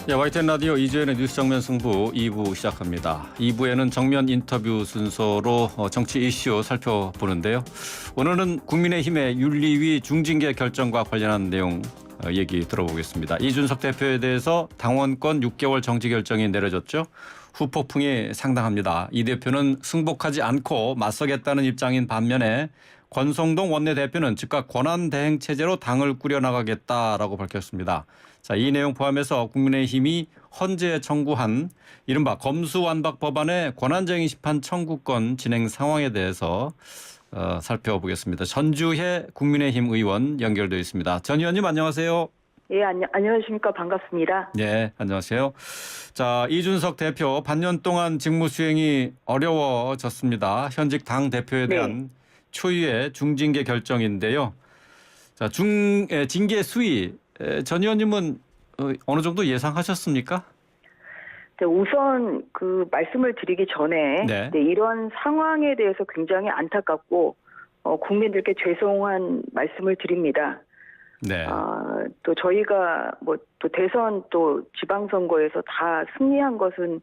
네, YTN 라디오 이재현의 뉴스 정면 승부 2부 시작합니다. 2부에는 정면 인터뷰 순서로 정치 이슈 살펴보는데요. 오늘은 국민의힘의 윤리위 중징계 결정과 관련한 내용 얘기 들어보겠습니다. 이준석 대표에 대해서 당원권 6개월 정지 결정이 내려졌죠. 후폭풍이 상당합니다. 이 대표는 승복하지 않고 맞서겠다는 입장인 반면에 권성동 원내대표는 즉각 권한대행 체제로 당을 꾸려나가겠다라고 밝혔습니다. 자, 이 내용 포함해서 국민의힘이 헌재 청구한 이른바 검수완박 법안의 권한쟁의 심판 청구권 진행 상황에 대해서 살펴보겠습니다. 전주혜 국민의힘 의원 연결되어 있습니다. 전 의원님 안녕하세요. 예, 안녕하십니까. 반갑습니다. 네, 안녕하세요. 자, 이준석 대표 반년 동안 직무 수행이 어려워졌습니다. 현직 당 대표에 대한 초유의 중징계 결정인데요. 자, 징계 수위 전 의원님은 어느 정도 예상하셨습니까? 네, 우선 그 말씀을 드리기 전에 네. 이런 상황에 대해서 굉장히 안타깝고 국민들께 죄송한 말씀을 드립니다. 네. 또 저희가 또 대선 또 지방선거에서 다 승리한 것은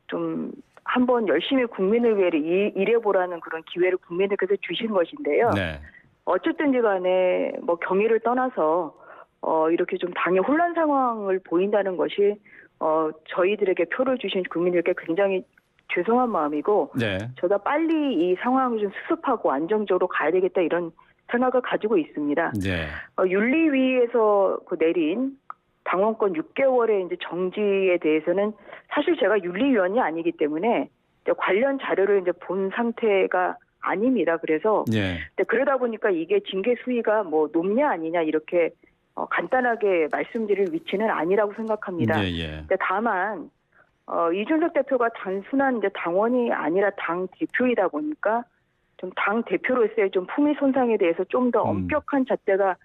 좀 한번 열심히 국민을 위해 일해보라는 그런 기회를 국민들께서 주신 것인데요. 네. 어쨌든지 간에 경위를 떠나서 이렇게 좀 당의 혼란 상황을 보인다는 것이 저희들에게 표를 주신 국민들께 굉장히 죄송한 마음이고 네. 저도 빨리 이 상황을 좀 수습하고 안정적으로 가야 되겠다 이런 생각을 가지고 있습니다. 네. 윤리위에서 내린 당원권 6개월의 이제 정지에 대해서는 사실 제가 윤리위원이 아니기 때문에 관련 자료를 이제 본 상태가 아닙니다. 그래서 네. 그러다 보니까 이게 징계 수위가 높냐 아니냐 이렇게 간단하게 말씀드릴 위치는 아니라고 생각합니다. 예. 다만 이준석 대표가 단순한 이제 당원이 아니라 당 대표이다 보니까 좀 당 대표로서의 좀 품위 손상에 대해서 좀 더 엄격한 잣대가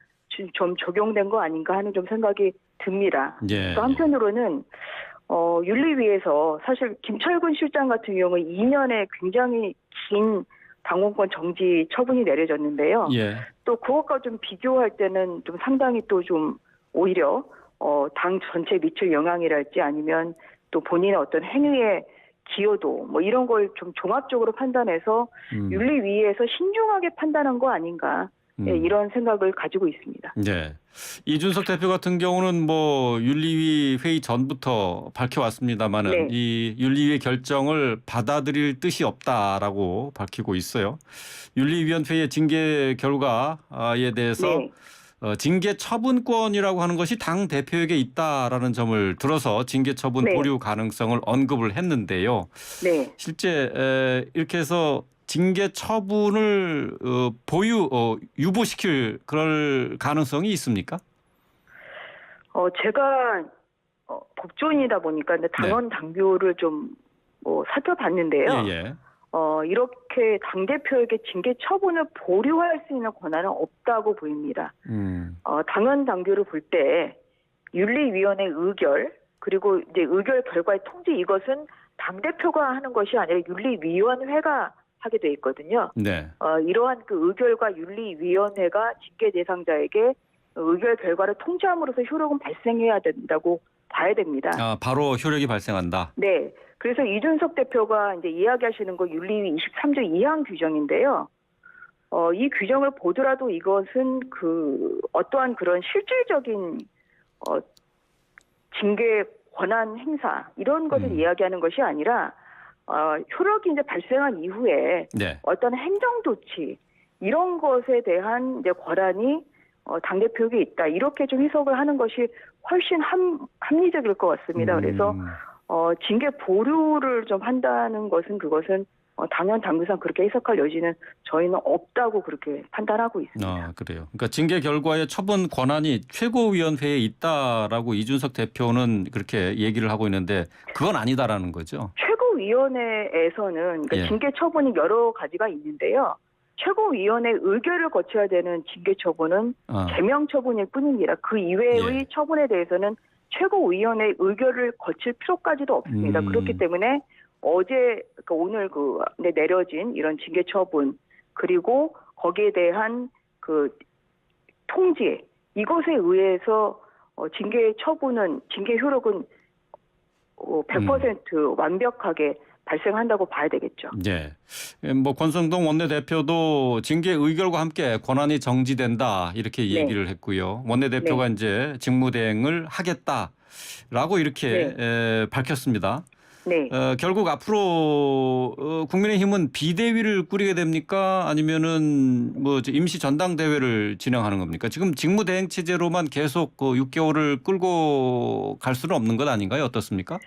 좀 적용된 거 아닌가 하는 좀 생각이 듭니다. 예. 또 한편으로는 윤리위에서 사실 김철근 실장 같은 경우는 2년의 굉장히 긴 당원권 정지 처분이 내려졌는데요. 예. 또 그것과 좀 비교할 때는 좀 상당히 또 좀 오히려 당 전체에 미칠 영향이랄지 아니면 또 본인의 어떤 행위의 기여도 이런 걸 좀 종합적으로 판단해서 윤리위에서 신중하게 판단한 거 아닌가 이런 생각을 가지고 있습니다. 네. 이준석 대표 같은 경우는 윤리위 회의 전부터 밝혀왔습니다만은 네. 이 윤리위의 결정을 받아들일 뜻이 없다라고 밝히고 있어요. 윤리위원회의 징계 결과에 대해서 네. 징계 처분권이라고 하는 것이 당 대표에게 있다라는 점을 들어서 징계 처분 네. 보류 가능성을 언급을 했는데요. 네. 실제 이렇게 해서 징계 처분을 유보시킬 그럴 가능성이 있습니까? 제가 법조인이다 보니까 당원 당규를 좀 살펴봤는데요. 예. 이렇게 당대표에게 징계 처분을 보류할 수 있는 권한은 없다고 보입니다. 당원 당규를 볼 때 윤리위원회 의결 그리고 이제 의결 결과의 통지 이것은 당대표가 하는 것이 아니라 윤리위원회가 하게 돼 있거든요. 네. 이러한 그 의결과 윤리위원회가 징계 대상자에게 의결 결과를 통지함으로써 효력은 발생해야 된다고 봐야 됩니다. 바로 효력이 발생한다. 네. 그래서 이준석 대표가 이제 이야기하시는 거 윤리위 23조 2항 규정인데요. 이 규정을 보더라도 이것은 어떠한 그런 실질적인 징계 권한 행사 이런 것을 이야기하는 것이 아니라 효력이 이제 발생한 이후에 네. 어떤 행정 조치 이런 것에 대한 이제 권한이 당대표에게 있다 이렇게 좀 해석을 하는 것이 훨씬 합리적일 것 같습니다. 그래서 징계 보류를 좀 한다는 것은 그것은 당연 당규상 그렇게 해석할 여지는 저희는 없다고 그렇게 판단하고 있습니다. 그래요. 그러니까 징계 결과의 처분 권한이 최고위원회에 있다라고 이준석 대표는 그렇게 얘기를 하고 있는데 그건 아니다라는 거죠. 최고위원회에서는 그러니까 징계 처분이 여러 가지가 있는데요. 최고위원회 의결을 거쳐야 되는 징계 처분은 제명 처분일 뿐입니다. 그 이외의 처분에 대해서는 최고위원회 의결을 거칠 필요까지도 없습니다. 그렇기 때문에 오늘 내려진 이런 징계 처분 그리고 거기에 대한 통지 이것에 의해서 징계 효력은 100% 완벽하게 발생한다고 봐야 되겠죠. 네. 뭐 권성동 원내대표도 징계 의결과 함께 권한이 정지된다 이렇게 네. 얘기를 했고요. 원내대표가 네. 이제 직무대행을 하겠다라고 이렇게 밝혔습니다. 네. 결국 앞으로 국민의힘은 비대위를 꾸리게 됩니까? 아니면은 뭐 임시 전당대회를 진행하는 겁니까? 지금 직무대행 체제로만 계속 6개월을 끌고 갈 수는 없는 것 아닌가요? 어떻습니까?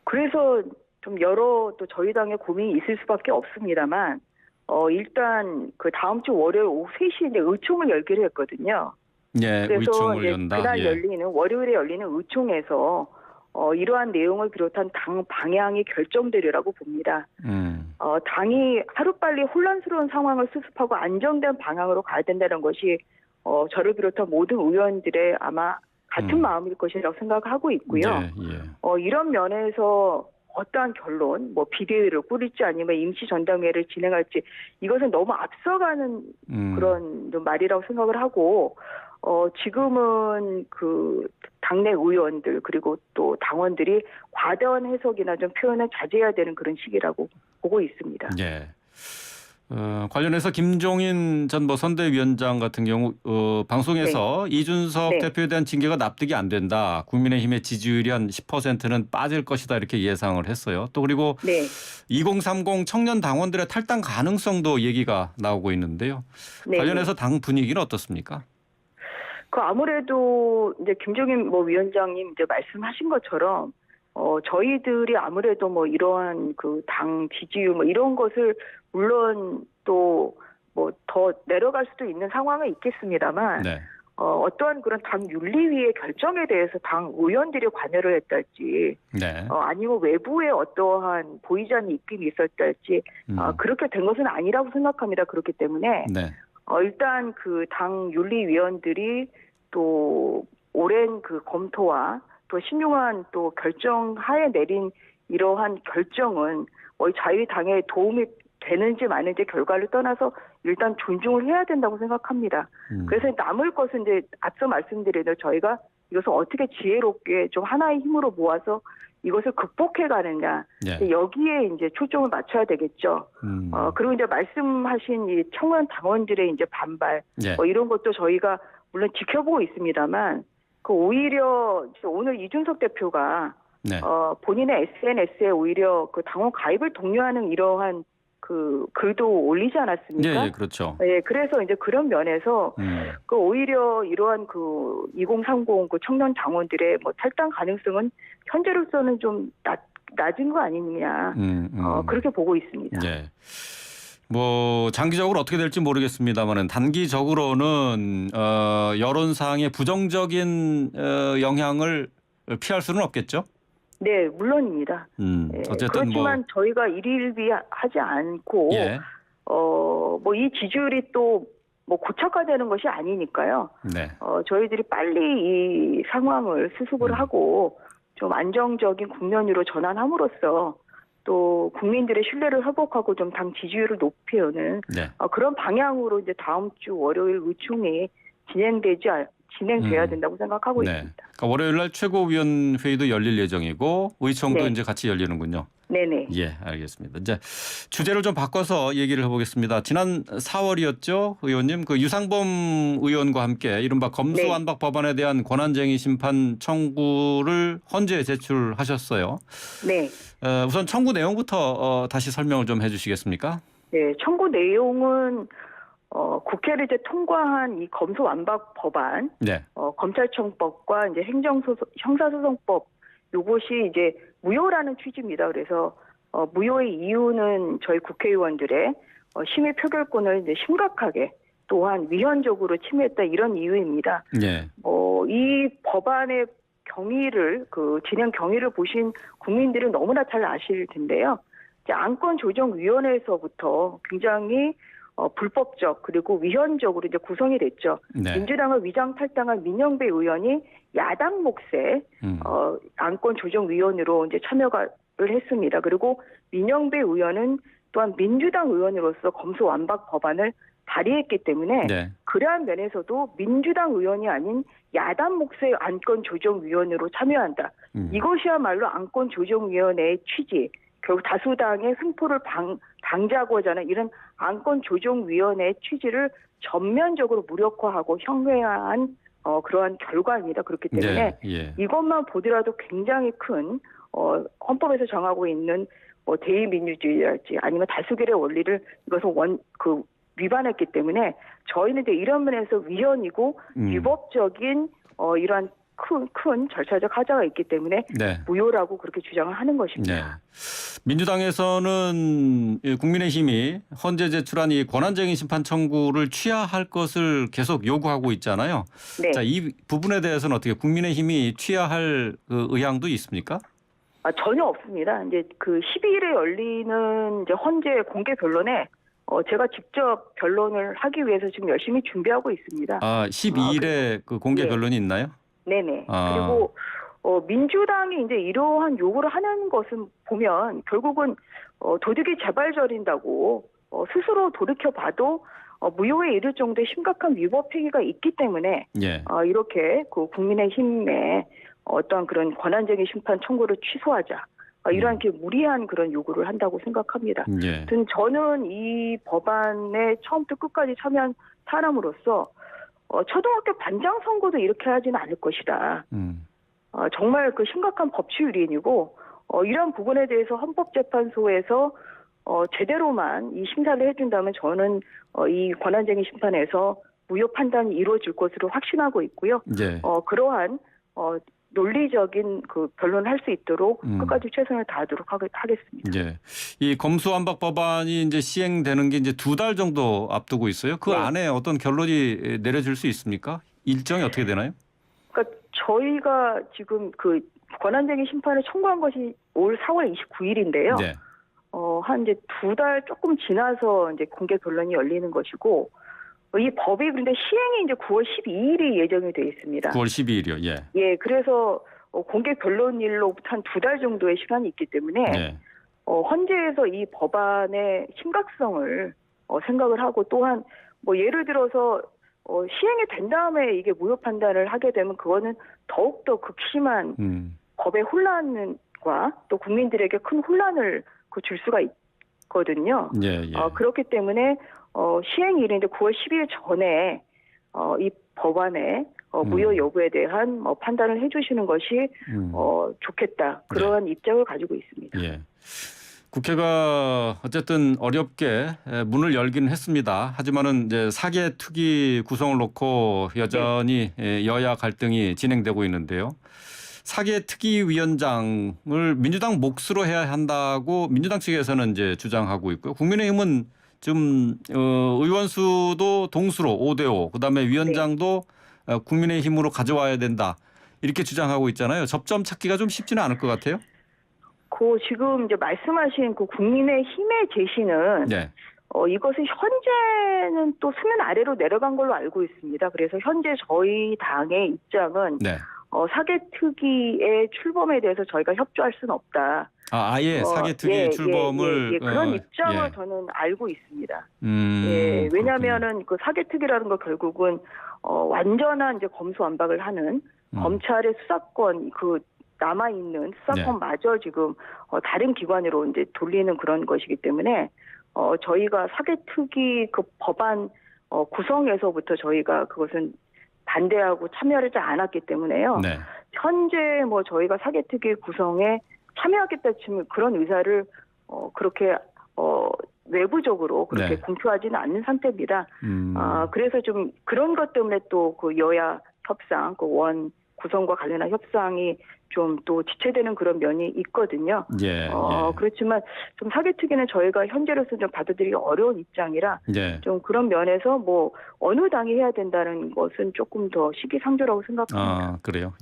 그래서 좀 여러 또 저희 당의 고민이 있을 수밖에 없습니다만 일단 그 다음 주 월요일 오후 3시에 이제 의총을 열기로 했거든요. 예, 그래서 의총을 이제 연다. 그날 예. 월요일에 열리는 의총에서 이러한 내용을 비롯한 당 방향이 결정되리라고 봅니다. 당이 하루빨리 혼란스러운 상황을 수습하고 안정된 방향으로 가야 된다는 것이 저를 비롯한 모든 의원들의 아마 같은 마음일 것이라고 생각하고 있고요. 예, 예. 이런 면에서 어떠한 결론, 뭐 비대위를 꾸릴지 아니면 임시 전당회를 진행할지 이것은 너무 앞서가는 그런 좀 말이라고 생각을 하고 지금은 그 당내 의원들 그리고 또 당원들이 과도한 해석이나 좀 표현을 자제해야 되는 그런 시기라고 보고 있습니다. 예. 관련해서 김종인 전 뭐 선대위원장 같은 경우 방송에서 이준석 네. 대표에 대한 징계가 납득이 안 된다. 국민의힘의 지지율이 한 10%는 빠질 것이다 이렇게 예상을 했어요. 또 그리고 2030 청년 당원들의 탈당 가능성도 얘기가 나오고 있는데요. 관련해서 당 분위기는 어떻습니까? 아무래도 이제 김종인 뭐 위원장님 이제 말씀하신 것처럼 저희들이 아무래도 뭐 이러한 그 당 지지율 뭐 이런 것을 물론 또 뭐 더 내려갈 수도 있는 상황은 있겠습니다만 어떠한 그런 당 윤리위의 결정에 대해서 당 의원들이 관여를 했달지 아니면 외부에 어떠한 보이지 않는 입김이 있었달지 그렇게 된 것은 아니라고 생각합니다. 그렇기 때문에 일단 그 당 윤리위원들이 또 오랜 그 검토와 또 신중한 또 결정 하에 내린 이러한 결정은 자유당에 도움이 되는지 마는지 결과를 떠나서 일단 존중을 해야 된다고 생각합니다. 그래서 남을 것은 이제 앞서 말씀드린 대로 저희가 이것을 어떻게 지혜롭게 좀 하나의 힘으로 모아서 이것을 극복해 가느냐 여기에 이제 초점을 맞춰야 되겠죠. 그리고 이제 말씀하신 이 청원 당원들의 이제 반발 이런 것도 저희가 물론 지켜보고 있습니다만 오히려 오늘 이준석 대표가 본인의 SNS에 오히려 그 당원 가입을 독려하는 이러한 그 글도 올리지 않았습니까? 예, 그렇죠. 예, 그래서 이제 그런 면에서 오히려 이러한 그 2030 그 청년 당원들의 뭐 탈당 가능성은 현재로서는 좀 낮은 거 아니냐 그렇게 보고 있습니다. 예. 뭐 장기적으로 어떻게 될지 모르겠습니다만은 단기적으로는 여론상의 부정적인 영향을 피할 수는 없겠죠? 네, 물론입니다. 어쨌든 그렇지만 저희가 일일비하지 않고 뭐 이 지지율이 또 뭐 고착화되는 것이 아니니까요. 저희들이 빨리 이 상황을 수습을 하고 좀 안정적인 국면으로 전환함으로써 또 국민들의 신뢰를 회복하고 좀 당 지지율을 높이는 그런 방향으로 이제 다음 주 월요일 의총이 진행돼야 된다고 생각하고 있습니다. 그러니까 월요일 날 최고위원 회의도 열릴 예정이고 의총도 이제 같이 열리는군요. 네네. 예, 알겠습니다. 이제 주제를 좀 바꿔서 얘기를 해보겠습니다. 지난 4월이었죠, 의원님. 그 유상범 의원과 함께 이른바 검수완박 법안에 대한 권한쟁의 심판 청구를 헌재에 제출하셨어요. 우선 청구 내용부터 다시 설명을 좀 해주시겠습니까? 네, 청구 내용은 국회를 이제 통과한 이 검수완박 법안, 검찰청법과 이제 형사소송법 요것이 이제 무효라는 취지입니다. 그래서 무효의 이유는 저희 국회의원들의 심의 표결권을 이제 심각하게 또한 위헌적으로 침해했다 이런 이유입니다. 이 법안의 경위를 진행 경위를 보신 국민들은 너무나 잘 아실 텐데요. 이제 안건조정위원회에서부터 굉장히 불법적 그리고 위헌적으로 이제 구성이 됐죠. 민주당을 위장 탈당한 민영배 의원이 야당 몫의 안건조정위원으로 이제 참여를 했습니다. 그리고 민영배 의원은 또한 민주당 의원으로서 검수완박 법안을 발의했기 때문에 그러한 면에서도 민주당 의원이 아닌 야당 몫의 안건조정위원으로 참여한다. 이것이야말로 안건조정위원회의 취지, 결국 다수당의 횡포를 방지하고자 하는 이런 안건조정위원회의 취지를 전면적으로 무력화하고 형해한 그러한 결과입니다. 그렇기 때문에 이것만 보더라도 굉장히 큰 헌법에서 정하고 있는 대의민주주의랄지 아니면 다수결의 원리를 이것은 위반했기 때문에 저희는 이제 이런 면에서 위헌이고 위법적인 이러한 큰 절차적 하자가 있기 때문에 무효라고 그렇게 주장을 하는 것입니다. 민주당에서는 국민의힘이 헌재 제출한 이 권한쟁의 심판 청구를 취하할 것을 계속 요구하고 있잖아요. 자, 이 부분에 대해서는 어떻게 국민의힘이 취하할 의향도 있습니까? 전혀 없습니다. 이제 그 12일에 열리는 이제 헌재 공개 변론에 제가 직접 변론을 하기 위해서 지금 열심히 준비하고 있습니다. 12일에 그 공개 변론이 있나요? 네네. 그리고 민주당이 이제 이러한 요구를 하는 것은 보면 결국은 도둑이 재발 저린다고 스스로 돌이켜봐도 무효에 이를 정도의 심각한 위법 행위가 있기 때문에 이렇게 그 국민의힘의 어떤 그런 권한쟁의 심판 청구를 취소하자. 이러한 게 무리한 그런 요구를 한다고 생각합니다. 저는 이 법안에 처음부터 끝까지 참여한 사람으로서 초등학교 반장 선거도 이렇게 하지는 않을 것이다. 정말 그 심각한 법치유린이고 이러한 부분에 대해서 헌법재판소에서 제대로만 이 심사를 해준다면 저는 이 권한쟁의 심판에서 무효 판단이 이루어질 것으로 확신하고 있고요. 그러한 논리적인 그 변론을 할 수 있도록 끝까지 최선을 다하도록 하겠습니다. 이 검수완박 법안이 이제 시행되는 게 이제 2달 정도 앞두고 있어요. 그 안에 어떤 결론이 내려질 수 있습니까? 일정이 어떻게 되나요? 그러니까 저희가 지금 그 권한쟁의 심판을 청구한 것이 올 4월 29일인데요. 한 이제 2달 조금 지나서 이제 공개 변론이 열리는 것이고. 이 법이 그런데 시행이 이제 9월 12일이 예정이 되어 있습니다. 9월 12일이요. 그래서 공개 변론일로부터 한 2달 정도의 시간이 있기 때문에 헌재에서 이 법안의 심각성을 생각을 하고 또한 예를 들어서 시행이 된 다음에 이게 무효 판단을 하게 되면 그거는 더욱더 극심한 법의 혼란과 또 국민들에게 큰 혼란을 줄 수가 있거든요. 그렇기 때문에 시행일인데 9월 10일 전에 이 법안의 무효 여부에 대한 판단을 해주시는 것이 좋겠다. 그러한 입장을 가지고 있습니다. 국회가 어쨌든 어렵게 문을 열기는 했습니다. 하지만은 이제 사개특위 구성을 놓고 여전히 여야 갈등이 진행되고 있는데요. 사개특위위원장을 민주당 몫으로 해야 한다고 민주당 측에서는 이제 주장하고 있고요. 국민의힘은 지금 의원 수도 동수로 5대5, 그다음에 위원장도 국민의힘으로 가져와야 된다. 이렇게 주장하고 있잖아요. 접점 찾기가 좀 쉽지는 않을 것 같아요. 지금 이제 말씀하신 그 국민의힘의 제시는 이것은 현재는 또 수면 아래로 내려간 걸로 알고 있습니다. 그래서 현재 저희 당의 입장은 사개특위의 출범에 대해서 저희가 협조할 수는 없다. 아예 사개특위 출범을 그런 입장을 저는 알고 있습니다. 왜냐하면은 그 사개특위라는 거 결국은 완전한 이제 검수완박을 하는 검찰의 수사권 남아 있는 수사권마저 지금 다른 기관으로 이제 돌리는 그런 것이기 때문에 저희가 사개특위 그 법안 구성에서부터 저희가 그것은 반대하고 참여하지 않았기 때문에요. 현재 저희가 사개특위 구성에 참여하겠다 치면 그런 의사를 그렇게 외부적으로 그렇게 공표하지는 않는 상태입니다. 그래서 좀 그런 것 때문에 또 그 여야 협상, 그 원 구성과 관련한 협상이 좀 또 지체되는 그런 면이 있거든요. 그렇지만 좀 사개특위는 저희가 현재로서 좀 받아들이기 어려운 입장이라 좀 그런 면에서 어느 당이 해야 된다는 것은 조금 더 시기상조라고 생각합니다. 그래요.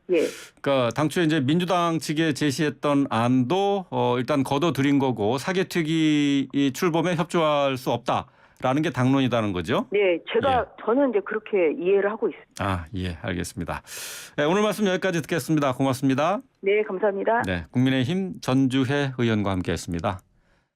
그러니까 당초에 이제 민주당 측에 제시했던 안도 일단 거둬들인 거고 사개특위 출범에 협조할 수 없다라는 게 당론이라는 거죠. 저는 이제 그렇게 이해를 하고 있습니다. 알겠습니다. 오늘 말씀 여기까지 듣겠습니다. 고맙습니다. 네, 감사합니다. 국민의힘 전주혜 의원과 함께했습니다.